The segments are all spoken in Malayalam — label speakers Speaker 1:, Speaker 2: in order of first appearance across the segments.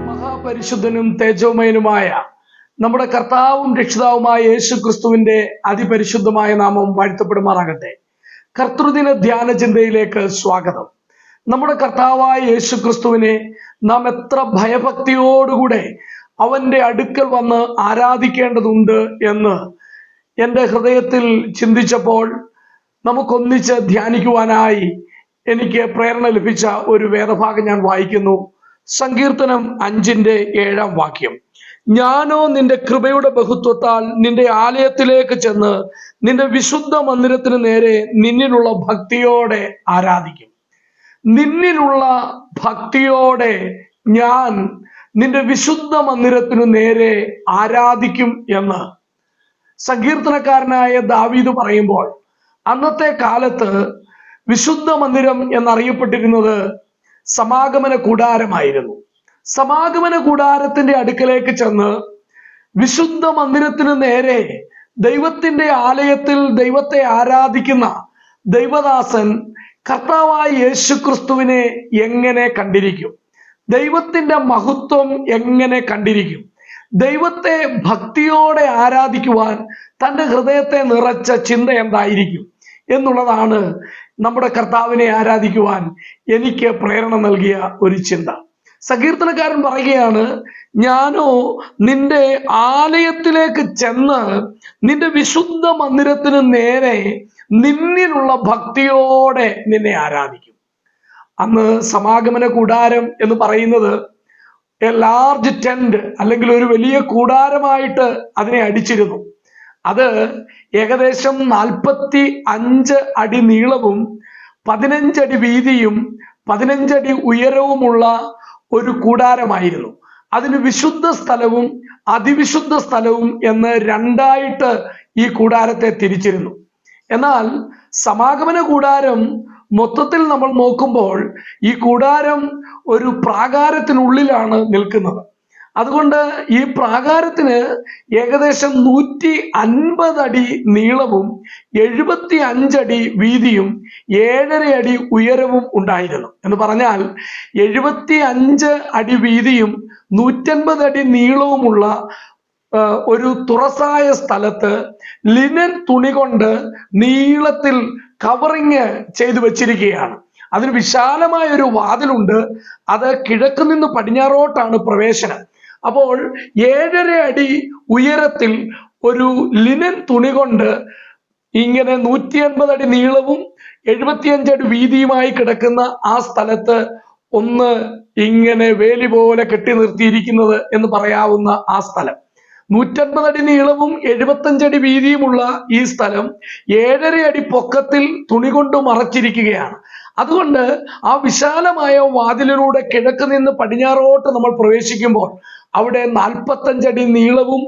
Speaker 1: മഹാപരിശുദ്ധനും തേജോമയനുമായ നമ്മുടെ കർത്താവും രക്ഷിതാവുമായ യേശു ക്രിസ്തുവിന്റെ അതിപരിശുദ്ധമായ നാമം വാഴ്ത്തപ്പെടുമാറാകട്ടെ. കർത്തൃദിന ധ്യാന ചിന്തയിലേക്ക് സ്വാഗതം. നമ്മുടെ കർത്താവായ യേശു ക്രിസ്തുവിനെ നാം എത്ര ഭയഭക്തിയോടുകൂടെ അവന്റെ അടുക്കൽ വന്ന് ആരാധിക്കേണ്ടതുണ്ട് എന്ന് എൻ്റെ ഹൃദയത്തിൽ ചിന്തിച്ചപ്പോൾ നമുക്കൊന്നിച്ച് ധ്യാനിക്കുവാനായി എനിക്ക് പ്രേരണ ലഭിച്ച ഒരു വേദഭാഗം ഞാൻ വായിക്കുന്നു. സങ്കീർത്തനം 5:7 ഞാനോ നിന്റെ കൃപയുടെ ബഹുത്വത്താൽ നിന്റെ ആലയത്തിലേക്ക് ചെന്ന് നിന്റെ വിശുദ്ധ മന്ദിരത്തിന് നേരെ നിന്നിലുള്ള ഭക്തിയോടെ ആരാധിക്കും. നിന്നിലുള്ള ഭക്തിയോടെ ഞാൻ നിന്റെ വിശുദ്ധ മന്ദിരത്തിനു നേരെ ആരാധിക്കും എന്ന് സങ്കീർത്തനക്കാരനായ ദാവീദ് പറയുമ്പോൾ, അന്നത്തെ കാലത്ത് വിശുദ്ധ മന്ദിരം എന്നറിയപ്പെട്ടിരുന്നത് സമാഗമന കൂടാരമായിരുന്നു. സമാഗമന കൂടാരത്തിന്റെ അടുക്കലേക്ക് ചെന്ന് വിശുദ്ധ മന്ദിരത്തിന് നേരെ ദൈവത്തിന്റെ ആലയത്തിൽ ദൈവത്തെ ആരാധിക്കുന്ന ദൈവദാസൻ കർത്താവായ യേശു ക്രിസ്തുവിനെ എങ്ങനെ കണ്ടിരിക്കും? ദൈവത്തിന്റെ മഹത്വം എങ്ങനെ കണ്ടിരിക്കും? ദൈവത്തെ ഭക്തിയോടെ ആരാധിക്കുവാൻ തൻ്റെ ഹൃദയത്തെ നിറച്ച ചിന്ത എന്തായിരിക്കും എന്നുള്ളതാണ് നമ്മുടെ കർത്താവിനെ ആരാധിക്കുവാൻ എനിക്ക് പ്രേരണ നൽകിയ ഒരു ചിന്ത. സങ്കീർത്തനക്കാരൻ പറയുകയാണ്, ഞാനോ നിന്റെ ആലയത്തിലേക്ക് ചെന്ന് നിന്റെ വിശുദ്ധ മന്ദിരത്തിന് നേരെ നിന്നിലുള്ള ഭക്തിയോടെ നിന്നെ ആരാധിക്കും. അന്ന് സമാഗമന കൂടാരം എന്ന് പറയുന്നത് എ ലാർജ് ടെന്റ്, അല്ലെങ്കിൽ ഒരു വലിയ കൂടാരമായിട്ട് അതിനെ അടിച്ചിരുന്നു. അത് ഏകദേശം 45 അടി നീളവും 15 അടി വീതിയും 15 അടി ഉയരവുമുള്ള ഒരു കൂടാരമായിരുന്നു. അതിന് വിശുദ്ധ സ്ഥലവും അതിവിശുദ്ധ സ്ഥലവും എന്ന് രണ്ടായിട്ട് ഈ കൂടാരത്തെ തിരിച്ചിരുന്നു. എന്നാൽ സമാഗമന കൂടാരം മൊത്തത്തിൽ നമ്മൾ നോക്കുമ്പോൾ ഈ കൂടാരം ഒരു പ്രാകാരത്തിനുള്ളിലാണ് നിൽക്കുന്നത്. അതുകൊണ്ട് ഈ പ്രാകാരത്തിന് ഏകദേശം 150 അടി നീളവും 75 അടി വീതിയും 7.5 അടി ഉയരവും ഉണ്ടായിരുന്നു. എന്ന് പറഞ്ഞാൽ 75 അടി വീതിയും 150 അടി നീളവുമുള്ള ഒരു തുറസായ സ്ഥലത്ത് ലിനൻ തുണി കൊണ്ട് നീളത്തിൽ കവറിങ് ചെയ്തു വെച്ചിരിക്കുകയാണ്. അതിന് വിശാലമായ ഒരു വാതിലുണ്ട്. അത് കിഴക്ക് നിന്ന് പടിഞ്ഞാറോട്ടാണ് പ്രവേശനം. അപ്പോൾ 7.5 അടി ഉയരത്തിൽ ഒരു ലിനൻ തുണി കൊണ്ട് ഇങ്ങനെ 180 അടി നീളവും 75 അടി വീതിയുമായി കിടക്കുന്ന ആ സ്ഥലത്ത് ഒന്ന് ഇങ്ങനെ വേലി പോലെ കെട്ടി നിർത്തിയിരിക്കുന്നത് എന്ന് പറയാവുന്ന ആ സ്ഥലം, 150 അടി നീളവും 75 അടി വീതിയുമുള്ള ഈ സ്ഥലം 7.5 അടി പൊക്കത്തിൽ തുണി കൊണ്ട് മറച്ചിരിക്കുകയാണ്. അതുകൊണ്ട് ആ വിശാലമായ വാതിലിലൂടെ കിഴക്ക് നിന്ന് പടിഞ്ഞാറോട്ട് നമ്മൾ പ്രവേശിക്കുമ്പോൾ അവിടെ 45 അടി നീളവും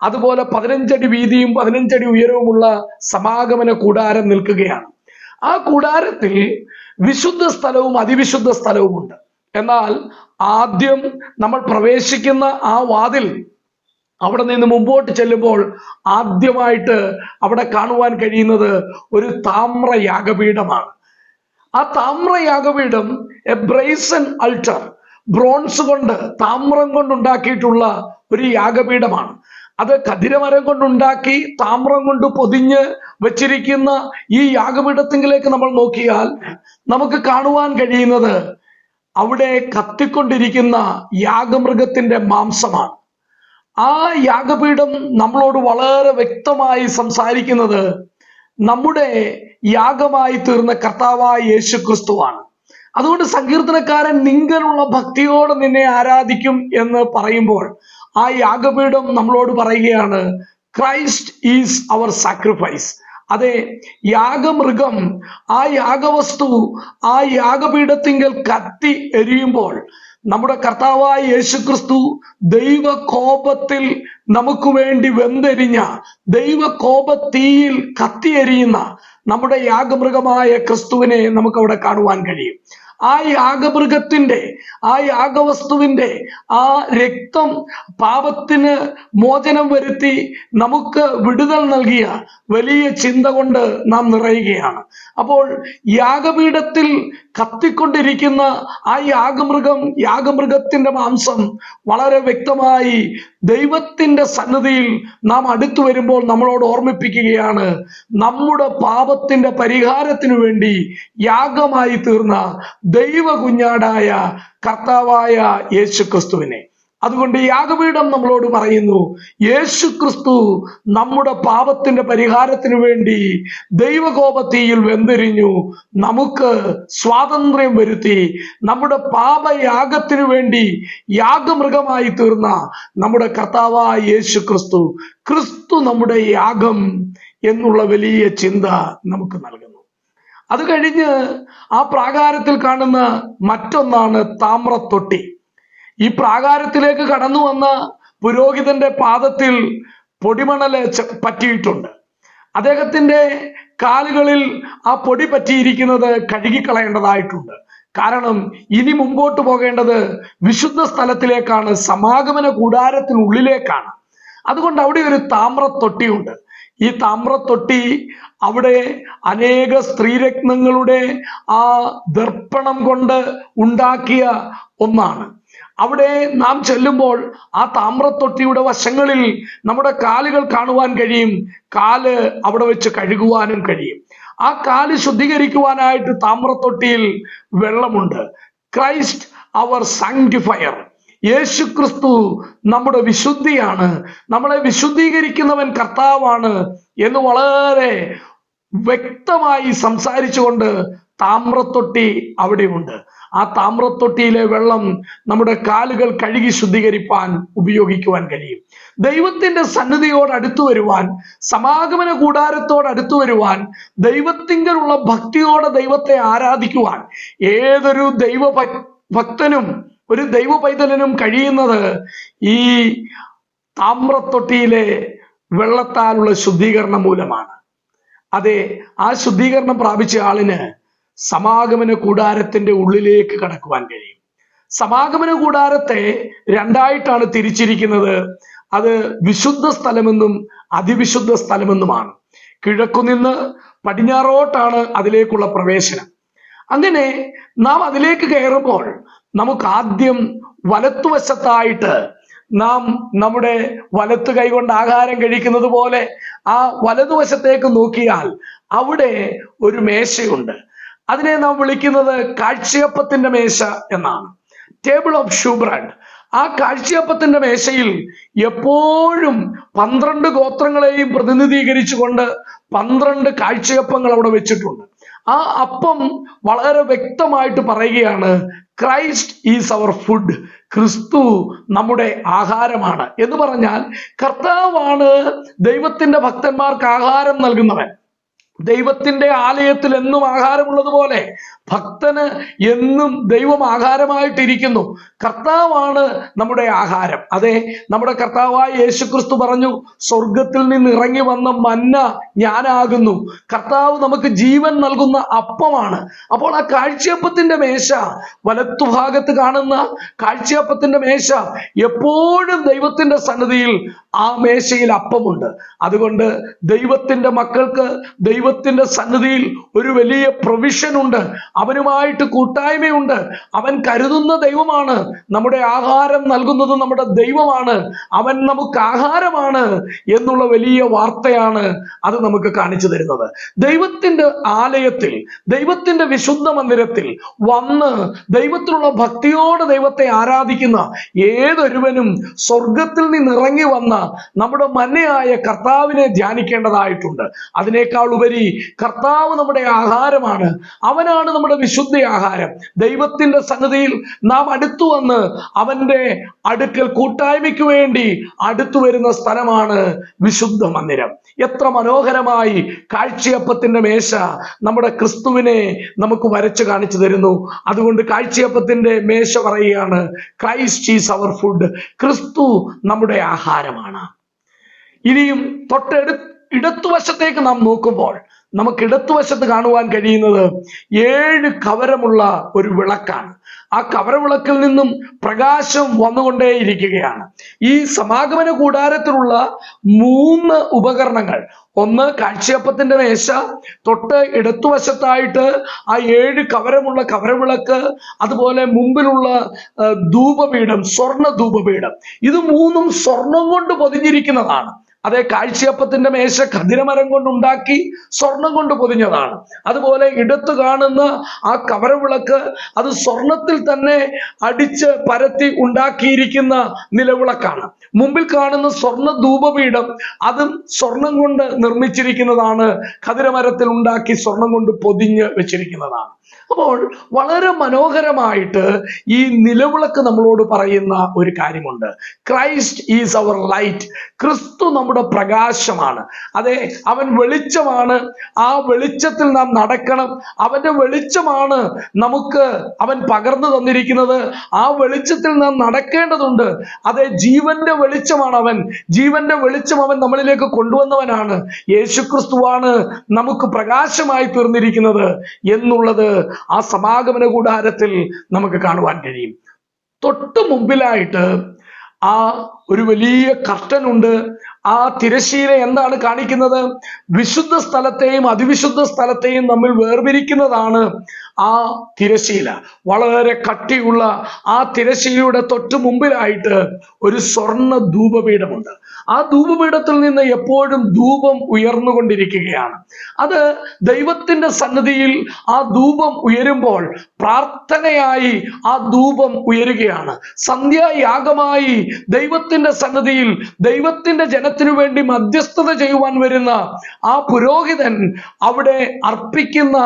Speaker 1: അതുപോലെ 15 അടി വീതിയും 15 അടി ഉയരവുമുള്ള സമാഗമന കൂടാരം നിൽക്കുകയാണ്. ആ കൂടാരത്തിൽ വിശുദ്ധ സ്ഥലവും അതിവിശുദ്ധ സ്ഥലവുമുണ്ട്. എന്നാൽ ആദ്യം നമ്മൾ പ്രവേശിക്കുന്ന ആ വാതിൽ, അവിടെ നിന്ന് മുമ്പോട്ട് ചെല്ലുമ്പോൾ ആദ്യമായിട്ട് അവിടെ കാണുവാൻ കഴിയുന്നത് ഒരു താമ്ര യാഗപീഠമാണ്. ആ താമ്ര യാഗപീഠം എ ബ്രേസൺ അൾട്ടർ, ബ്രോൺസ് കൊണ്ട്, താമ്രം കൊണ്ടുണ്ടാക്കിയിട്ടുള്ള ഒരു യാഗപീഠമാണ്. അത് കതിരമരം കൊണ്ടുണ്ടാക്കി താമ്രം കൊണ്ട് പൊതിഞ്ഞ് വെച്ചിരിക്കുന്ന ഈ യാഗപീഠത്തിലേക്ക് നമ്മൾ നോക്കിയാൽ നമുക്ക് കാണുവാൻ കഴിയുന്നത് അവിടെ കത്തിക്കൊണ്ടിരിക്കുന്ന യാഗമൃഗത്തിന്റെ മാംസമാണ്. ആ യാഗപീഠം നമ്മളോട് വളരെ വ്യക്തമായി സംസാരിക്കുന്നത് നമ്മുടെ യാഗമായി തീർന്ന കർത്താവായ യേശു ക്രിസ്തുവാണ്. അതുകൊണ്ട് സങ്കീർത്തനക്കാരൻ നിങ്കലുള്ള ഭക്തിയോടെ നിന്നെ ആരാധിക്കും എന്ന് പറയുമ്പോൾ ആ യാഗപീഠം നമ്മളോട് പറയുകയാണ്, ക്രൈസ്റ്റ് ഈസ് അവർ സാക്രിഫൈസ്. അതെ, യാഗമൃഗം, ആ യാഗവസ്തു ആ യാഗപീഠത്തിങ്കൽ കത്തി എരിയുമ്പോൾ നമ്മുടെ കർത്താവായ യേശു ക്രിസ്തു ദൈവ കോപത്തിൽ നമുക്ക് വേണ്ടി വെന്തെരിഞ്ഞ, ദൈവ കോപത്തീയിൽ കത്തിയെരിയുന്ന നമ്മുടെ യാഗമൃഗമായ ക്രിസ്തുവിനെ നമുക്ക് അവിടെ കാണുവാൻ കഴിയും. ആ യാഗമൃഗത്തിന്റെ, ആ യാഗവസ്തുവിന്റെ ആ രക്തം പാപത്തിന് മോചനം വരുത്തി നമുക്ക് വിടുതൽ നൽകിയ വലിയ ചിന്ത കൊണ്ട് നാം നിറയുകയാണ്. അപ്പോൾ യാഗപീഠത്തിൽ കത്തിക്കൊണ്ടിരിക്കുന്ന ആ യാഗമൃഗത്തിന്റെ മാംസം വളരെ വ്യക്തമായി ദൈവത്തിന്റെ സന്നിധിയിൽ നാം അടുത്തു വരുമ്പോൾ നമ്മളോട് ഓർമ്മിപ്പിക്കുകയാണ്, നമ്മുടെ പാപത്തിന്റെ പരിഹാരത്തിനു വേണ്ടി യാഗമായി തീർന്ന ദൈവ കുഞ്ഞാടായ കർത്താവായ യേശുക്രിസ്തുവിനെ. അതുകൊണ്ട് യാഗപീഠം നമ്മളോട് പറയുന്നു, യേശുക്രിസ്തു നമ്മുടെ പാപത്തിന്റെ പരിഹാരത്തിനു വേണ്ടി ദൈവകോപത്തീയിൽ വെന്തിരിഞ്ഞു നമുക്ക് സ്വാതന്ത്ര്യം വരുത്തി. നമ്മുടെ പാപയാഗത്തിനു വേണ്ടി യാഗമൃഗമായി തീർന്ന നമ്മുടെ കർത്താവായ യേശുക്രിസ്തു, ക്രിസ്തു നമ്മുടെ യാഗം എന്നുള്ള വലിയ ചിന്ത നമുക്ക് നൽകുന്നു. അത് കഴിഞ്ഞ് ആ പ്രാകാരത്തിൽ കാണുന്ന മറ്റൊന്നാണ് താമ്രത്തൊട്ടി. ഈ പ്രാകാരത്തിലേക്ക് കടന്നു വന്ന പുരോഹിതന്റെ പാദത്തിൽ പൊടിമണല് പറ്റിയിട്ടുണ്ട്. അദ്ദേഹത്തിന്റെ കാലുകളിൽ ആ പൊടി പറ്റിയിരിക്കുന്നത് കഴുകിക്കളയേണ്ടതായിട്ടുണ്ട്. കാരണം ഇനി മുമ്പോട്ട് പോകേണ്ടത് വിശുദ്ധ സ്ഥലത്തിലേക്കാണ്, സമാഗമന കൂടാരത്തിനുള്ളിലേക്കാണ്. അതുകൊണ്ട് അവിടെ ഒരു താമ്രത്തൊട്ടിയുണ്ട്. ഈ താമ്രത്തൊട്ടി അവിടെ അനേക സ്ത്രീരത്നങ്ങളുടെ ആ ദർപ്പണം കൊണ്ട് ഉണ്ടാക്കിയ ഒന്നാണ്. അവിടെ നാം ചെല്ലുമ്പോൾ ആ താമ്രത്തൊട്ടിയുടെ വശങ്ങളിൽ നമ്മുടെ കാലുകൾ കാണുവാൻ കഴിയും. കാല് അവിടെ വെച്ച് കഴുകുവാനും കഴിയും. ആ കാല് ശുദ്ധീകരിക്കുവാനായിട്ട് താമ്രത്തൊട്ടിയിൽ വെള്ളമുണ്ട്. ക്രൈസ്റ്റ് അവർ സാങ്ക്ടിഫയർ, യേശുക്രിസ്തു നമ്മുടെ വിശുദ്ധിയാണ്, നമ്മളെ വിശുദ്ധീകരിക്കുന്നവൻ കർത്താവാണ് എന്ന് വളരെ വ്യക്തമായി സംസാരിച്ചുകൊണ്ട് താമ്രത്തൊട്ടി അവിടെയുണ്ട്. ആ താമ്രത്തൊട്ടിയിലെ വെള്ളം നമ്മുടെ കാലുകൾ കഴുകി ശുദ്ധീകരിപ്പാൻ ഉപയോഗിക്കുവാൻ കഴിയും. ദൈവത്തിന്റെ സന്നിധിയോട് അടുത്തു വരുവാൻ, സമാഗമന കൂടാരത്തോട് അടുത്തു വരുവാൻ, ദൈവത്തിങ്കലുള്ള ഭക്തിയോടെ ദൈവത്തെ ആരാധിക്കുവാൻ ഏതൊരു ഭക്തനും ഒരു ദൈവ പൈതലിനും കഴിയുന്നത് ഈ താമ്രത്തൊട്ടിയിലെ വെള്ളത്താലുള്ള ശുദ്ധീകരണം മൂലമാണ്. അതെ, ആ ശുദ്ധീകരണം പ്രാപിച്ച ആളിന് സമാഗമന കൂടാരത്തിന്റെ ഉള്ളിലേക്ക് കടക്കുവാൻ കഴിയും. സമാഗമന കൂടാരത്തെ രണ്ടായിട്ടാണ് തിരിച്ചിരിക്കുന്നത്. അത് വിശുദ്ധ സ്ഥലമെന്നും അതിവിശുദ്ധ സ്ഥലമെന്നുമാണ്. കിഴക്കുനിന്ന് പടിഞ്ഞാറോട്ടാണ് അതിലേക്കുള്ള പ്രവേശനം. അങ്ങനെ നാം അതിലേക്ക് കയറുമ്പോൾ നമുക്ക് ആദ്യം വലത്തുവശത്തായിട്ട് നാം നമ്മുടെ വലത്തു കൈകൊണ്ട് ആഹാരം കഴിക്കുന്നത് പോലെ ആ വലതുവശത്തേക്ക് നോക്കിയാൽ അവിടെ ഒരു മേശയുണ്ട്. അതിനെ നാം വിളിക്കുന്നത് കാഴ്ചയപ്പത്തിന്റെ മേശ എന്നാണ്, ടേബിൾ ഓഫ് ഷൂബ്രെഡ്. ആ കാഴ്ചയപ്പത്തിന്റെ മേശയിൽ എപ്പോഴും 12 ഗോത്രങ്ങളെയും പ്രതിനിധീകരിച്ചുകൊണ്ട് 12 കാഴ്ചയപ്പങ്ങൾ അവിടെ വെച്ചിട്ടുണ്ട്. ആ അപ്പം വളരെ വ്യക്തമായിട്ട് പറയുകയാണ്, ക്രൈസ്റ്റ് ഈസ് അവർ ഫുഡ്, ക്രിസ്തു നമ്മുടെ ആഹാരമാണ് എന്ന് പറഞ്ഞാൽ കർത്താവാണ് ദൈവത്തിന്റെ ഭക്തന്മാർക്ക് ആഹാരം നൽകുന്നവൻ. ദൈവത്തിന്റെ ആലയത്തിൽ എന്നും ആഹാരമുള്ളതുപോലെ ഭക്തന് എന്നും ദൈവം ആഹാരമായിട്ടിരിക്കുന്നു. കർത്താവാണ് നമ്മുടെ ആഹാരം. അതെ, നമ്മുടെ കർത്താവായ യേശുക്രിസ്തു പറഞ്ഞു, സ്വർഗത്തിൽ നിന്ന് ഇറങ്ങി വന്ന മന്ന ഞാനാകുന്നു. കർത്താവ് നമുക്ക് ജീവൻ നൽകുന്ന അപ്പമാണ്. അപ്പോൾ ആ കാഴ്ചയപ്പത്തിന്റെ മേശ, വലത്തുഭാഗത്ത് കാണുന്ന കാഴ്ചയപ്പത്തിന്റെ മേശ, എപ്പോഴും ദൈവത്തിന്റെ സന്നിധിയിൽ ആ മേശയിൽ അപ്പമുണ്ട്. അതുകൊണ്ട് ദൈവത്തിന്റെ മക്കൾക്ക് ദൈവത്തിന്റെ സന്നിധിയിൽ ഒരു വലിയ പ്രൊവിഷൻ ഉണ്ട്, അവനുമായിട്ട് കൂട്ടായ്മയുണ്ട്. അവൻ കരുതുന്ന ദൈവമാണ്, നമ്മുടെ ആഹാരം നൽകുന്നത് നമ്മുടെ ദൈവമാണ്, അവൻ നമുക്ക് ആഹാരമാണ് എന്നുള്ള വലിയ വാർത്തയാണ് അത് നമുക്ക് കാണിച്ചു തരുന്നത്. ദൈവത്തിന്റെ ആലയത്തിൽ, ദൈവത്തിന്റെ വിശുദ്ധ മന്ദിരത്തിൽ വന്ന് ദൈവത്തിലുള്ള ഭക്തിയോടെ ദൈവത്തെ ആരാധിക്കുന്ന ഏതൊരുവനും സ്വർഗത്തിൽ നിന്ന് ഇറങ്ങി വന്ന നമ്മുടെ മന്നയായ കർത്താവിനെ ധ്യാനിക്കേണ്ടതായിട്ടുണ്ട്. അതിനേക്കാൾ ഉപരി കർത്താവ് നമ്മുടെ ആഹാരമാണ്, അവനാണ് നമ്മുടെ വിശുദ്ധ ആഹാരം. ദൈവത്തിന്റെ സന്നിധിയിൽ നാം അടുത്തു വന്ന് അവന്റെ അടുക്കൽ കൂട്ടായ്മയ്ക്ക് വേണ്ടി അടുത്തു വരുന്ന സ്ഥലമാണ് വിശുദ്ധ മന്ദിരം. എത്ര മനോഹരമായി കാഴ്ചയപ്പത്തിന്റെ മേശ നമ്മുടെ ക്രിസ്തുവിനെ നമുക്ക് വരച്ചു കാണിച്ചു തരുന്നു. അതുകൊണ്ട് കാഴ്ചയപ്പത്തിന്റെ മേശ പറയുകയാണ്, ക്രൈസ്റ്റ് ഈസ് അവർ ഫുഡ്, ക്രിസ്തു നമ്മുടെ ആഹാരമാണ്. ഇനിയും ഇടത്തുവശത്തേക്ക് നാം നോക്കുമ്പോൾ നമുക്ക് ഇടത്തുവശത്ത് കാണുവാൻ കഴിയുന്നത് 7 കവരമുള്ള ഒരു വിളക്കാണ്. ആ കവരവിളക്കിൽ നിന്നും പ്രകാശം വന്നുകൊണ്ടേയിരിക്കുകയാണ്. ഈ സമാഗമന കൂടാരത്തിലുള്ള 3 ഉപകരണങ്ങൾ, ഒന്ന് കാഴ്ചയപ്പത്തിന്റെ മേശ, തൊട്ട് ഇടത്തുവശത്തായിട്ട് ആ 7 കവരമുള്ള കവരവിളക്ക്, അതുപോലെ മുമ്പിലുള്ള ധൂപപീഠം, സ്വർണ്ണ ധൂപപീഠം, ഇത് 3ഉം സ്വർണം കൊണ്ട് പൊതിഞ്ഞിരിക്കുന്നതാണ്. അതേ കാഴ്ചയപ്പത്തിന്റെ മേശ ഖദിരമരം കൊണ്ടുണ്ടാക്കി സ്വർണം കൊണ്ട് പൊതിഞ്ഞതാണ്. അതുപോലെ ഇടത്ത് കാണുന്ന ആ കവരവിളക്ക് അത് സ്വർണത്തിൽ തന്നെ അടിച്ച് പരത്തി ഉണ്ടാക്കിയിരിക്കുന്ന നിലവിളക്കാണ്. മുമ്പിൽ കാണുന്ന സ്വർണ്ണ ധൂപപീഠം അതും സ്വർണം കൊണ്ട് നിർമ്മിച്ചിരിക്കുന്നതാണ്, ഖദിരമരത്തിൽ ഉണ്ടാക്കി സ്വർണം കൊണ്ട് പൊതിഞ്ഞ് വെച്ചിരിക്കുന്നതാണ്. അപ്പോൾ വളരെ മനോഹരമായിട്ട് ഈ നിലവിളക്ക് നമ്മളോട് പറയുന്ന ഒരു കാര്യമുണ്ട്. Christ is our light. ക്രിസ്തു നമ്മുടെ പ്രകാശമാണ്. അതെ, അവൻ വെളിച്ചമാണ്. ആ വെളിച്ചത്തിൽ നാം നടക്കണം. അവന്റെ വെളിച്ചമാണ് നമുക്ക് അവൻ പകർന്നു തന്നിരിക്കുന്നത്. ആ വെളിച്ചത്തിൽ നാം നടക്കേണ്ടതുണ്ട്. അതെ, ജീവന്റെ വെളിച്ചമാണ് അവൻ. ജീവന്റെ വെളിച്ചം അവൻ നമ്മളിലേക്ക് കൊണ്ടുവന്നവനാണ്. യേശുക്രിസ്തുവാണ് നമുക്ക് പ്രകാശമായി തീർന്നിരിക്കുന്നത് എന്നുള്ളത് ആ സമാഗമന കൂടാരത്തിൽ നമുക്ക് കാണുവാൻ കഴിയും. തൊട്ടു മുമ്പിലായിട്ട് ആ ഒരു വലിയ കർട്ടൻ ഉണ്ട്. ആ തിരശ്ശീല എന്താണ് കാണിക്കുന്നത്? വിശുദ്ധ സ്ഥലത്തെയും അതിവിശുദ്ധ സ്ഥലത്തെയും നമ്മൾ വേർതിരിക്കുന്നതാണ് ആ തിരശ്ശീല. വളരെ കട്ടിയുള്ള ആ തിരശ്ശീലയുടെ തൊട്ടു മുമ്പിലായിട്ട് ഒരു സ്വർണ്ണ ധൂപപീഠമുണ്ട്. ആ ധൂപപീഠത്തിൽ നിന്ന് എപ്പോഴും ധൂപം ഉയർന്നുകൊണ്ടിരിക്കുകയാണ്. അത് ദൈവത്തിന്റെ സന്നിധിയിൽ ആ ധൂപം ഉയരുമ്പോൾ പ്രാർത്ഥനയായി ആ ധൂപം ഉയരുകയാണ്. സന്ധ്യായാഗമായി ദൈവത്തിന്റെ സന്നിധിയിൽ ദൈവത്തിന്റെ ജനത്തിനു വേണ്ടി മധ്യസ്ഥത ചെയ്യുവാൻ വരുന്ന ആ പുരോഹിതൻ അവിടെ അർപ്പിക്കുന്ന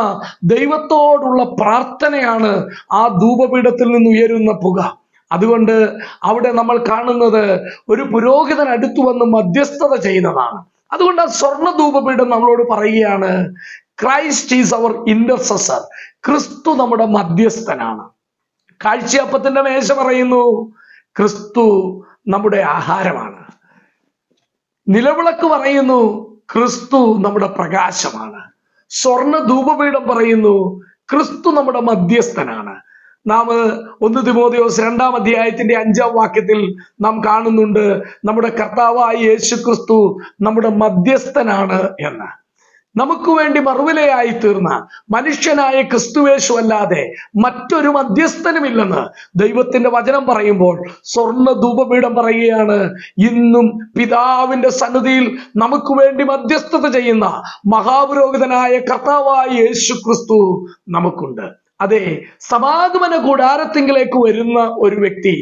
Speaker 1: ദൈവത്തോടുള്ള പ്രാർത്ഥനയാണ് ആ ധൂപപീഠത്തിൽ നിന്ന് ഉയരുന്ന പുക. അതുകൊണ്ട് അവിടെ നമ്മൾ കാണുന്നത് ഒരു പുരോഹിതൻ അടുത്തു വന്ന് മധ്യസ്ഥത ചെയ്യുന്നതാണ്. അതുകൊണ്ട് ആ സ്വർണ്ണ ധൂപപീഠം നമ്മളോട് പറയുകയാണ്, ക്രൈസ്റ്റ് ഈസ് അവർ ഇന്റർസെസർ. ക്രിസ്തു നമ്മുടെ മധ്യസ്ഥനാണ്. കാഴ്ചയപ്പത്തിന്റെ മേശ പറയുന്നു, ക്രിസ്തു നമ്മുടെ ആഹാരമാണ്. നിലവിളക്ക് പറയുന്നു, ക്രിസ്തു നമ്മുടെ പ്രകാശമാണ്. സ്വർണ്ണ ധൂപപീഠം പറയുന്നു, ക്രിസ്തു നമ്മുടെ മധ്യസ്ഥനാണ്. നാം 1 തിമോഥെയോസ് 2-ാം അധ്യായത്തിന്റെ 5-ാം വാക്യത്തിൽ നാം കാണുന്നുണ്ട്, നമ്മുടെ കർത്താവായ യേശു ക്രിസ്തു നമ്മുടെ മധ്യസ്ഥനാണ് എന്ന്. നമുക്ക് വേണ്ടി മറുവിലയായി തീർന്ന മനുഷ്യനായ ക്രിസ്തുവേശു അല്ലാതെ മറ്റൊരു മധ്യസ്ഥനുമില്ലെന്ന് ദൈവത്തിന്റെ വചനം പറയുമ്പോൾ സ്വർണ്ണ ധൂപപീഠം പറയുകയാണ്, ഇന്നും പിതാവിന്റെ സന്നിധിയിൽ നമുക്ക് വേണ്ടി മധ്യസ്ഥത ചെയ്യുന്ന മഹാപുരോഹിതനായ കർത്താവായ യേശു ക്രിസ്തു നമുക്കുണ്ട്. അതെ, സമാഗമന കൂടാരത്തിങ്കിലേക്ക് വരുന്ന ഒരു വ്യക്തി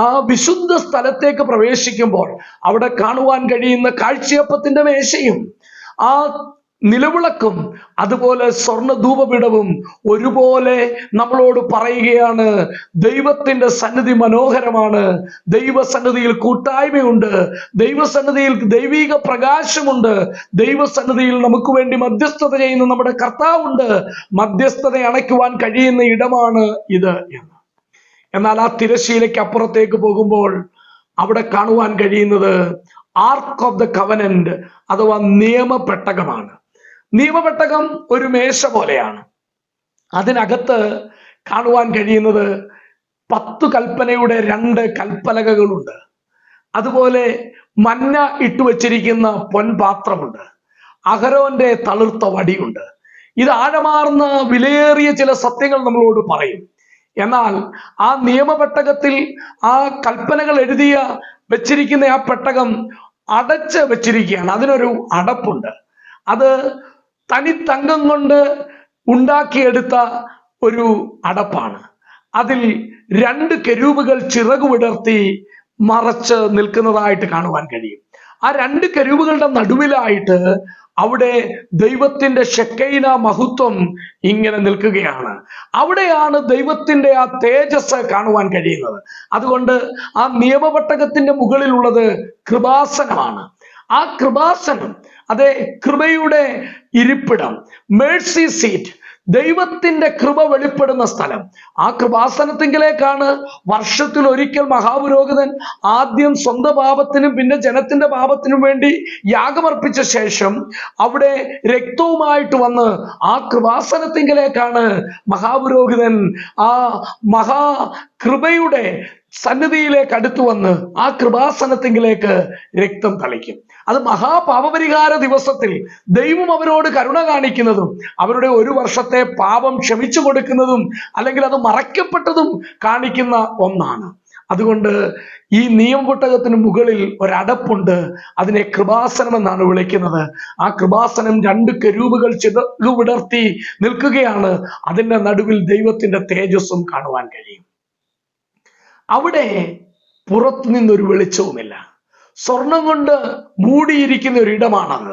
Speaker 1: ആ വിശുദ്ധ സ്ഥലത്തേക്ക് പ്രവേശിക്കുമ്പോൾ അവിടെ കാണുവാൻ കഴിയുന്ന കാഴ്ചയപ്പത്തിന്റെ മേശയും ആ നിലവിളക്കും അതുപോലെ സ്വർണ്ണ ധൂപപീഠവും ഒരുപോലെ നമ്മളോട് പറയുകയാണ്, ദൈവത്തിന്റെ സന്നിധി മനോഹരമാണ്. ദൈവസന്നിധിയിൽ കൂട്ടായ്മയുണ്ട്. ദൈവസന്നിധിയിൽ ദൈവിക പ്രകാശമുണ്ട്. ദൈവസന്നിധിയിൽ നമുക്ക് വേണ്ടി മധ്യസ്ഥത ചെയ്യുന്ന നമ്മുടെ കർത്താവുണ്ട്. മധ്യസ്ഥത അണയ്ക്കുവാൻ കഴിയുന്ന ഇടമാണ് ഇത് എന്ന്. എന്നാൽ ആ തിരശ്ശീലയ്ക്ക് അപ്പുറത്തേക്ക് പോകുമ്പോൾ അവിടെ കാണുവാൻ കഴിയുന്നത് ആർക്ക് ഓഫ് ദ കവനന്റ് അഥവാ നിയമപെട്ടകമാണ്. നിയമപെട്ടകം ഒരു മേശ പോലെയാണ്. അതിനകത്ത് കാണുവാൻ കഴിയുന്നത് 10 കൽപ്പനയുടെ 2 കൽപ്പലകകളുണ്ട്. അതുപോലെ മന്ന ഇട്ടുവച്ചിരിക്കുന്ന പൊൻപാത്രമുണ്ട്. അഹരോന്റെ തളിർത്ത വടിയുണ്ട്. ഇത് ആഴമാർന്ന വിലയേറിയ ചില സത്യങ്ങൾ നമ്മളോട് പറയും. എന്നാൽ ആ നിയമപെട്ടകത്തിൽ ആ കൽപ്പനകൾ എഴുതിയ വെച്ചിരിക്കുന്ന ആ പെട്ടകം അടച്ച് വെച്ചിരിക്കുകയാണ്. അതിനൊരു അടപ്പുണ്ട്. അത് തനി തങ്കം കൊണ്ട് ഉണ്ടാക്കിയെടുത്ത ഒരു അടപ്പാണ്. അതിൽ 2 കെരൂബുകൾ ചിറകു വിടർത്തി മറച്ച് നിൽക്കുന്നതായിട്ട് കാണുവാൻ കഴിയും. ആ 2 കെരൂബുകളുടെ നടുവിലായിട്ട് അവിടെ ദൈവത്തിന്റെ ഷെക്കൈന മഹത്വം ഇങ്ങനെ നിൽക്കുകയാണ്. അവിടെയാണ് ദൈവത്തിന്റെ ആ തേജസ് കാണുവാൻ കഴിയുന്നത്. അതുകൊണ്ട് ആ നിയമപെട്ടകത്തിന്റെ മുകളിലുള്ളത് കൃപാസനമാണ്. ആ കൃപാസനം, അതെ, കൃപയുടെ ഇരിപ്പിടം, മേഴ്സി സീറ്റ്, ദൈവത്തിന്റെ കൃപ വെളിപ്പെടുന്ന സ്ഥലം. ആ കൃപാസനത്തിങ്കിലേക്കാണ് വർഷത്തിൽ ഒരിക്കൽ മഹാപുരോഹിതൻ ആദ്യം സ്വന്തം പാപത്തിനും പിന്നെ ജനത്തിന്റെ പാപത്തിനും വേണ്ടി യാഗമർപ്പിച്ച ശേഷം അവിടെ രക്തവുമായിട്ട് വന്ന് ആ കൃപാസനത്തിങ്കിലേക്കാണ് മഹാപുരോഹിതൻ ആ കൃപയുടെ സന്നിധിയിലേക്ക് അടുത്തു വന്ന് ആ കൃപാസനത്തിങ്കിലേക്ക് രക്തം തളിക്കും. അത് മഹാപാപപരിഹാര ദിവസത്തിൽ ദൈവം അവരോട് കരുണ കാണിക്കുന്നതും അവരുടെ ഒരു വർഷത്തെ പാപം ക്ഷമിച്ചു കൊടുക്കുന്നതും അല്ലെങ്കിൽ അത് മറയ്ക്കപ്പെട്ടതും കാണിക്കുന്ന ഒന്നാണ്. അതുകൊണ്ട് ഈ നിയമപുട്ടകത്തിന് മുകളിൽ ഒരടപ്പുണ്ട്. അതിനെ കൃപാസനം എന്നാണ് വിളിക്കുന്നത്. ആ കൃപാസനം 2 കെരൂബുകൾ ചിറകു വിടർത്തി നിൽക്കുകയാണ്. അതിന്റെ നടുവിൽ ദൈവത്തിന്റെ തേജസ്സും കാണുവാൻ കഴിയും. അവിടെ പുറത്തു നിന്നൊരു വെളിച്ചവുമില്ല. സ്വർണം കൊണ്ട് മൂടിയിരിക്കുന്ന ഒരിടമാണത്.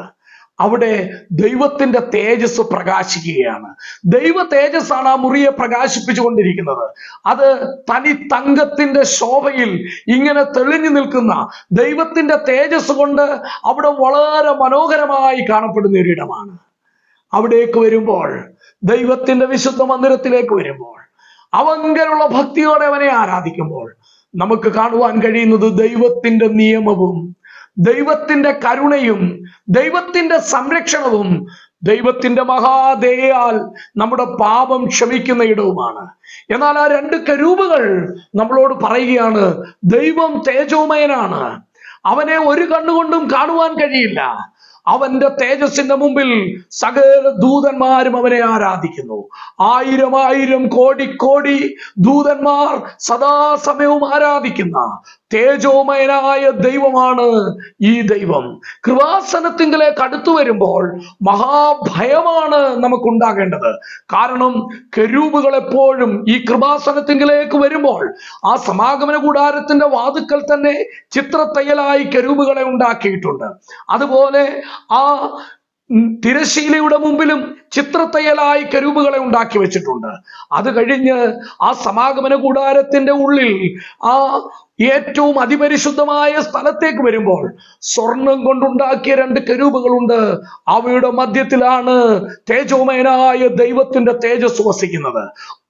Speaker 1: അവിടെ ദൈവത്തിന്റെ തേജസ് പ്രകാശിക്കുകയാണ്. ദൈവ തേജസ്സാണ് ആ മുറിയെ പ്രകാശിപ്പിച്ചുകൊണ്ടിരിക്കുന്നത്. അത് തനി തങ്കത്തിന്റെ ശോഭയിൽ ഇങ്ങനെ തെളിഞ്ഞു നിൽക്കുന്ന ദൈവത്തിന്റെ തേജസ് കൊണ്ട് അവിടെ വളരെ മനോഹരമായി കാണപ്പെടുന്ന ഒരിടമാണ്. അവിടേക്ക് വരുമ്പോൾ, ദൈവത്തിന്റെ വിശുദ്ധ മന്ദിരത്തിലേക്ക് വരുമ്പോൾ, അവങ്കലുള്ള ഭക്തിയോടെ അവനെ ആരാധിക്കുമ്പോൾ നമുക്ക് കാണുവാൻ കഴിയുന്നത് ദൈവത്തിന്റെ നിയമവും ദൈവത്തിന്റെ കരുണയും ദൈവത്തിന്റെ സംരക്ഷണവും ദൈവത്തിന്റെ മഹാദയയാൽ നമ്മുടെ പാപം ക്ഷമിക്കുന്ന ഇടവുമാണ്. എന്നാൽ ആ 2 കെരൂബുകൾ നമ്മളോട് പറയുകയാണ്, ദൈവം തേജോമയനാണ്, അവനെ ഒരു കണ്ണുകൊണ്ടും കാണുവാൻ കഴിയില്ല. അവന്റെ തേജസ്സിന്റെ മുമ്പിൽ സകല ദൂതന്മാരും അവനെ ആരാധിക്കുന്നു. 1000 കോടി ദൂതന്മാർ സദാസമയവും ആരാധിക്കുന്ന തേജോമയനായ ദൈവമാണ് ഈ ദൈവം. കൃപാസനത്തിങ്കിലേക്ക് അടുത്തു വരുമ്പോൾ മഹാഭയമാണ് നമുക്കുണ്ടാകേണ്ടത്. കാരണം കെരൂബുകൾ എപ്പോഴും ഈ കൃപാസനത്തിങ്കിലേക്ക് വരുമ്പോൾ ആ സമാഗമന കൂടാരത്തിന്റെ വാതുക്കൽ തന്നെ ചിത്രത്തയ്യലായി കെരൂബുകളെ ഉണ്ടാക്കിയിട്ടുണ്ട്. അതുപോലെ ആ തിരശീലയുടെ മുമ്പിലും ചിത്രത്തയ്യലായി കെരൂബുകളെ ഉണ്ടാക്കി വെച്ചിട്ടുണ്ട്. അത് കഴിഞ്ഞ് ആ സമാഗമന കൂടാരത്തിന്റെ ഉള്ളിൽ ആ ഏറ്റവും അതിപരിശുദ്ധമായ സ്ഥലത്തേക്ക് വരുമ്പോൾ സ്വർണം കൊണ്ടുണ്ടാക്കിയ 2 കെരൂബുകളുണ്ട്. അവയുടെ മധ്യത്തിലാണ് തേജോമയനായ ദൈവത്തിന്റെ തേജസ് വസിക്കുന്നത്.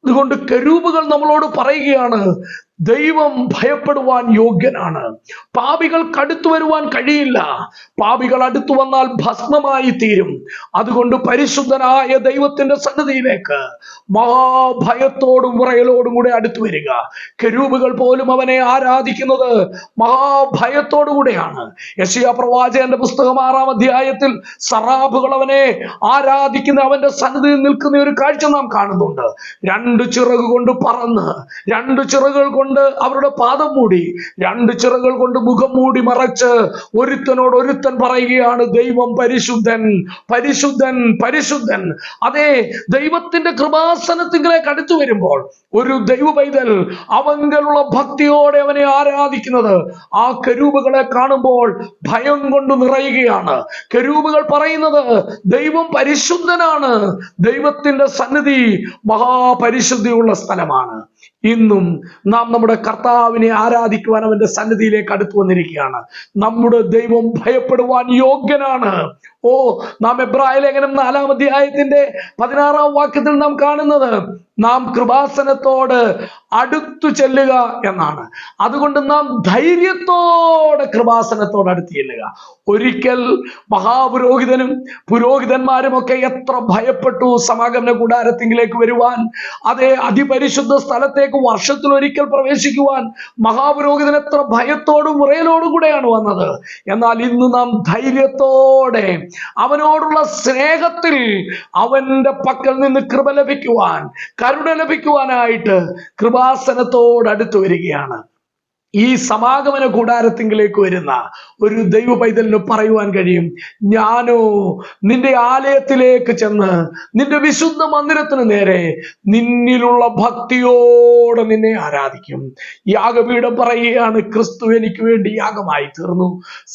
Speaker 1: അതുകൊണ്ട് കെരൂബുകൾ നമ്മളോട് പറയുകയാണ്, ദൈവം ഭയപ്പെടുവാൻ യോഗ്യനാണ്. പാപികൾക്ക് അടുത്തു വരുവാൻ കഴിയില്ല. പാപികൾ അടുത്തു വന്നാൽ ഭസ്മമായി തീരും. അതുകൊണ്ട് പരിശുദ്ധനായ ദൈവത്തിന്റെ സന്നിധിയിലേക്ക് മഹാഭയത്തോടും വിറയലോടും കൂടെ അടുത്തു വരിക. കെരൂബുകൾ പോലും അവനെ ആരാധിക്കുന്നത് മഹാഭയത്തോടുകൂടെയാണ്. യെശയ്യാ പ്രവാചകന്റെ പുസ്തകം 6-ാം അധ്യായത്തിൽ സറാബുകൾ അവനെ ആരാധിക്കുന്ന, അവന്റെ സന്നിധിയിൽ നിൽക്കുന്ന ഒരു കാഴ്ച നാം കാണുന്നുണ്ട്. 2 ചിറക് കൊണ്ട് പറന്ന്, 2 ചിറകുകൾ കൊണ്ട് അവരുടെ പാദം മൂടി, 2 ചിറകുകൾ കൊണ്ട് മുഖം മൂടി മറച്ച് ഒരുത്തനോട് ഒരുത്തൻ പറയുകയാണ്, ദൈവം പരിശുദ്ധൻ, പരിശുദ്ധൻ, പരിശുദ്ധൻ. അതെ, ദൈവത്തിന്റെ കൃപാസനത്തിലേക്ക് അടുത്തു വരുമ്പോൾ ഒരു ദൈവ പൈതൽ അവങ്കലുള്ള ഭക്തിയോടെ അവനെ ആരാധിക്കുന്നത് ആ കെരൂബുകളെ കാണുമ്പോൾ ഭയം കൊണ്ട് നിറയുകയാണ്. കെരൂബുകൾ പറയുന്നത് ദൈവം പരിശുദ്ധനാണ്. ദൈവത്തിന്റെ സന്നിധി മഹാപരിശുദ്ധിയുള്ള സ്ഥലമാണ്. ഇന്നും നാം നമ്മുടെ കർത്താവിനെ ആരാധിക്കുവാൻ അവന്റെ സന്നിധിയിലേക്ക് അടുത്തു വന്നിരിക്കുകയാണ്. നമ്മുടെ ദൈവം ഭയപ്പെടുവാൻ യോഗ്യനാണ്. നാം എബ്രായ ലേഖനം 4-ാം അധ്യായത്തിന്റെ 16-ാം വാക്യത്തിൽ നാം കാണുന്നത് നാം കൃപാസനത്തോട് അടുത്തു ചെല്ലുക എന്നാണ്. അതുകൊണ്ട് നാം ധൈര്യത്തോടെ കൃപാസനത്തോട് അടുത്ത് ചെല്ലുക. ഒരിക്കൽ മഹാപുരോഹിതനും പുരോഹിതന്മാരും ഒക്കെ എത്ര ഭയപ്പെട്ടു സമാഗമന കൂടാരത്തിലേക്ക് വരുവാൻ. അതേ, അതിപരിശുദ്ധ സ്ഥലത്തേക്ക് വർഷത്തിൽ ഒരിക്കൽ പ്രവേശിക്കുവാൻ മഹാപുരോഹിതൻ എത്ര ഭയത്തോടും വിറയലോടും കൂടെയാണ് വന്നത്. എന്നാൽ ഇന്ന് നാം ധൈര്യത്തോടെ അവനോടുള്ള സ്നേഹത്തിൽ അവന്റെ പക്കൽ നിന്ന് കൃപ ലഭിക്കുവാൻ, കരുണ ലഭിക്കുവാനായിട്ട് കൃപാസനത്തോട് അടുത്തു വരികയാണ്. ഈ സമാഗമന കൂടാരത്തിങ്കിലേക്ക് വരുന്ന ഒരു ദൈവ പൈതലിന് പറയുവാൻ കഴിയും, ഞാനോ നിന്റെ ആലയത്തിലേക്ക് ചെന്ന് നിന്റെ വിശുദ്ധ മന്ദിരത്തിന് നേരെ നിന്നിലുള്ള ഭക്തിയോടെ നിന്നെ ആരാധിക്കും. യാഗപീഠം പറയുകയാണ്, ക്രിസ്തു എനിക്ക് വേണ്ടി യാഗമായി തീർന്നു.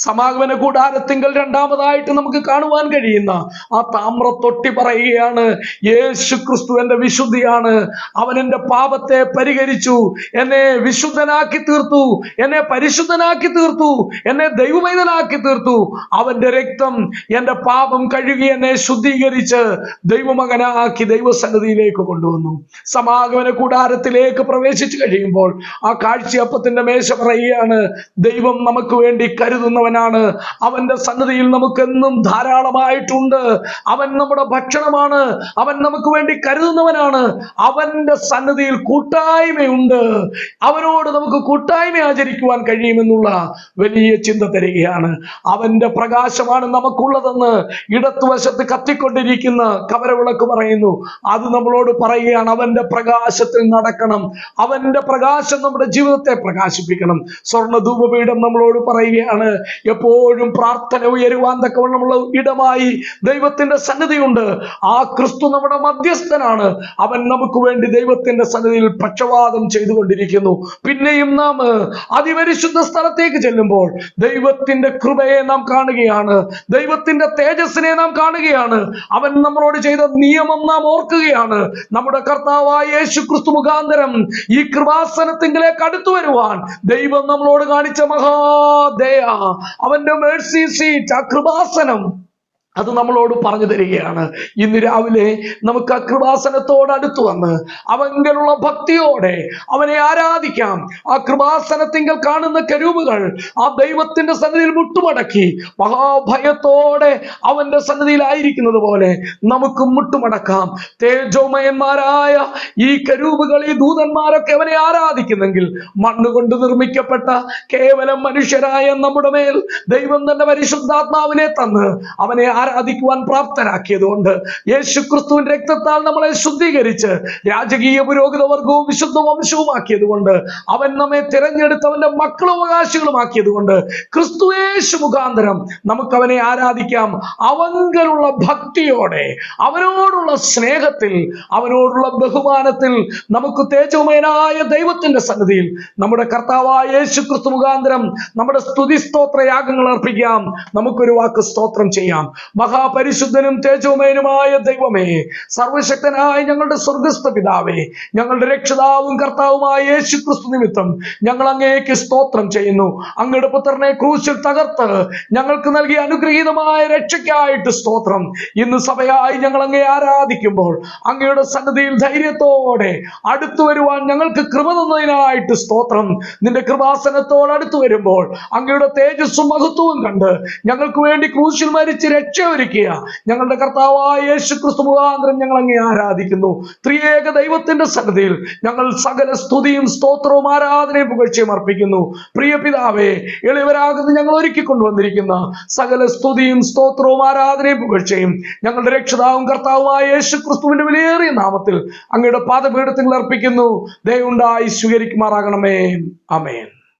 Speaker 1: സമാഗമന കൂടാരത്തിങ്കൽ രണ്ടാമതായിട്ട് നമുക്ക് കാണുവാൻ കഴിയുന്ന ആ താമ്രത്തൊട്ടി പറയുകയാണ്, യേശു ക്രിസ്തു എന്റെ വിശുദ്ധിയാണ്. അവൻ എന്റെ പാപത്തെ പരിഹരിച്ചു, എന്നെ വിശുദ്ധനാക്കി തീർത്തു എന്നെ പരിശുദ്ധനാക്കി തീർത്തു, എന്നെ ദൈവമൈതനാക്കി തീർത്തു. അവന്റെ രക്തം എന്റെ പാപം കഴുകി എന്നെ ശുദ്ധീകരിച്ച് ദൈവമകനാക്കി ദൈവസന്നിധിയിലേക്ക് കൊണ്ടുവന്നു. സമാഗമന കൂടാരത്തിലേക്ക് പ്രവേശിച്ചു കഴിയുമ്പോൾ ആ കാഴ്ചയപ്പത്തിന്റെ മേശ പറയുകയാണ്, ദൈവം നമുക്ക് വേണ്ടി കരുതുന്നവനാണ്. അവന്റെ സന്നിധിയിൽ നമുക്കെന്നും ധാരാളമായിട്ടുണ്ട്. അവൻ നമ്മുടെ ഭക്ഷണമാണ്. അവൻ നമുക്ക് വേണ്ടി കരുതുന്നവനാണ്. അവന്റെ സന്നിധിയിൽ കൂട്ടായ്മയുണ്ട്. അവനോട് നമുക്ക് കൂട്ടായ്മ ആചരിക്കുവാൻ കഴിയുമെന്നുള്ള വലിയ ചിന്ത തരികയാണ്. അവന്റെ പ്രകാശമാണ് നമുക്കുള്ളതെന്ന് ഇടത്തുവശത്ത് കത്തിക്കൊണ്ടിരിക്കുന്ന കവരവിളക്ക് പറയുന്നു. അത് നമ്മളോട് പറയുകയാണ്, അവന്റെ പ്രകാശത്തിൽ നടക്കണം. അവന്റെ പ്രകാശം നമ്മുടെ ജീവിതത്തെ പ്രകാശിപ്പിക്കണം. സ്വർണ്ണ ധൂപപീഠം നമ്മളോട് പറയുകയാണ്, എപ്പോഴും പ്രാർത്ഥന ഉയരുവാൻ തക്കവണ്ണമുള്ള ഇടമായി ദൈവത്തിന്റെ സന്നിധിയുണ്ട്. ആ ക്രിസ്തു നമ്മുടെ മധ്യസ്ഥനാണ്. അവൻ നമുക്ക് വേണ്ടി ദൈവത്തിന്റെ സന്നിധിയിൽ പക്ഷവാദം ചെയ്തുകൊണ്ടിരിക്കുന്നു. പിന്നെയും നാം അതിപരിശുദ്ധ സ്ഥലത്തേക്ക് ചെല്ലുമ്പോൾ ദൈവത്തിന്റെ കൃപയെ നാം കാണുകയാണ്. ദൈവത്തിന്റെ തേജസ്സിനെ നാം കാണുകയാണ്. അവൻ നമ്മളോട് ചെയ്ത നിയമം നാം ഓർക്കുകയാണ്. നമ്മുടെ കർത്താവായ യേശു ക്രിസ്തു മുഖാന്തരം ഈ കൃപാസനത്തിലേക്ക് അടുത്തു വരുവാൻ ദൈവം നമ്മളോട് കാണിച്ച മഹാദയ, അവന്റെ മേഴ്സി സീറ്റ്, ആ കൃപാസനം, അത് നമ്മളോട് പറഞ്ഞു തരികയാണ്. ഇന്ന് രാവിലെ നമുക്ക് ആ കൃപാസനത്തോട് അടുത്തു വന്ന് അവങ്കലുള്ള ഭക്തിയോടെ അവനെ ആരാധിക്കാം. ആ കൃപാസനത്തിങ്കൽ കാണുന്ന കരൂപുകൾ ആ ദൈവത്തിന്റെ സന്നിധിയിൽ മുട്ടുമടക്കി മഹാഭയത്തോടെ അവന്റെ സന്നിധിയിലായിരിക്കുന്നത് പോലെ നമുക്ക് മുട്ടുമടക്കാം. തേജോമയന്മാരായ ഈ കരൂപുകൾ, ഈ ദൂതന്മാരൊക്കെ അവനെ ആരാധിക്കുന്നെങ്കിൽ മണ്ണുകൊണ്ട് നിർമ്മിക്കപ്പെട്ട കേവലം മനുഷ്യരായ നമ്മുടെ മേൽ ദൈവം തന്നെ പരിശുദ്ധാത്മാവിനെ തന്ന് അവനെ ആരാധിക്കുവാൻ പ്രാപ്തരാക്കിയതുകൊണ്ട്, യേശു ക്രിസ്തുവിന്റെ രക്തത്താൽ നമ്മളെ ശുദ്ധീകരിച്ച് രാജകീയ പുരോഹിത വർഗവും വിശുദ്ധ വംശവുമാക്കിയത് കൊണ്ട്, അവൻ നമ്മെ തിരഞ്ഞെടുത്ത് അവന്റെ മക്കളും അവകാശികളുമാക്കിയത് കൊണ്ട്, ക്രിസ്തുയേശു മുഖാന്തരം നമുക്ക് അവനെ ആരാധിക്കാം. അവങ്കലുള്ള ഭക്തിയോടെ, അവനോടുള്ള സ്നേഹത്തിൽ, അവനോടുള്ള ബഹുമാനത്തിൽ നമുക്ക് തേജോമയനായ ദൈവത്തിന്റെ സന്നിധിയിൽ നമ്മുടെ കർത്താവായ യേശു ക്രിസ്തു മുഖാന്തരം നമ്മുടെ സ്തുതി സ്തോത്ര യാഗങ്ങൾ അർപ്പിക്കാം. നമുക്കൊരു വാക്ക് സ്തോത്രം ചെയ്യാം. മഹാപരിശുദ്ധനും തേജോമയനുമായ ദൈവമേ, സർവശക്തനായ ഞങ്ങളുടെ സ്വർഗസ്ഥ പിതാവേ, ഞങ്ങളുടെ രക്ഷിതാവും കർത്താവുമായ യേശു ക്രിസ്തു നിമിത്തം ഞങ്ങൾ അങ്ങേക്ക് സ്തോത്രം ചെയ്യുന്നു. അങ്ങയുടെ പുത്രനെ ക്രൂശിൽ തകർത്ത് ഞങ്ങൾക്ക് നൽകിയ അനുഗ്രഹീതമായ രക്ഷയ്ക്കായിട്ട് സ്തോത്രം. ഇന്ന് സഭയായി ഞങ്ങൾ അങ്ങേ ആരാധിക്കുമ്പോൾ അങ്ങയുടെ സന്നിധിയിൽ ധൈര്യത്തോടെ അടുത്തു വരുവാൻ ഞങ്ങൾക്ക് കൃപ തന്നതിനായിട്ട് സ്തോത്രം. നിന്റെ കൃപാസനത്തോട് അടുത്തു വരുമ്പോൾ അങ്ങയുടെ തേജസ്സും മഹത്വവും കണ്ട് ഞങ്ങൾക്ക് വേണ്ടി ക്രൂശിൽ മരിച്ച് രക്ഷ ഒരുക്കിയ ഞങ്ങളുടെ കർത്താവായ യേശു ക്രിസ്തു മുഖാന്തരം ഞങ്ങൾ അങ്ങേ ആരാധിക്കുന്നു. ത്രിയേക ദൈവത്തിന്റെ സന്നിധിയിൽ ഞങ്ങൾ സകല സ്തുതിയും സ്തോത്രവും ആരാധനയും പുകഴ്ചയും അർപ്പിക്കുന്നു. പ്രിയ പിതാവേ, എളിയവരാകുന്ന ഞങ്ങൾ ഒരുക്കി കൊണ്ടുവന്നിരിക്കുന്ന സകല സ്തുതിയും സ്തോത്രവും ആരാധനയും പുകഴ്ചയും ഞങ്ങളുടെ രക്ഷിതാവും കർത്താവുമായ യേശു ക്രിസ്തുവിന്റെ വിലയേറിയ നാമത്തിൽ അങ്ങയുടെ പാദപീഠത്തിൽ അർപ്പിക്കുന്നു. ദയവുണ്ടായി സ്വീകരിക്കുമാറാകണമേ. ആമേൻ.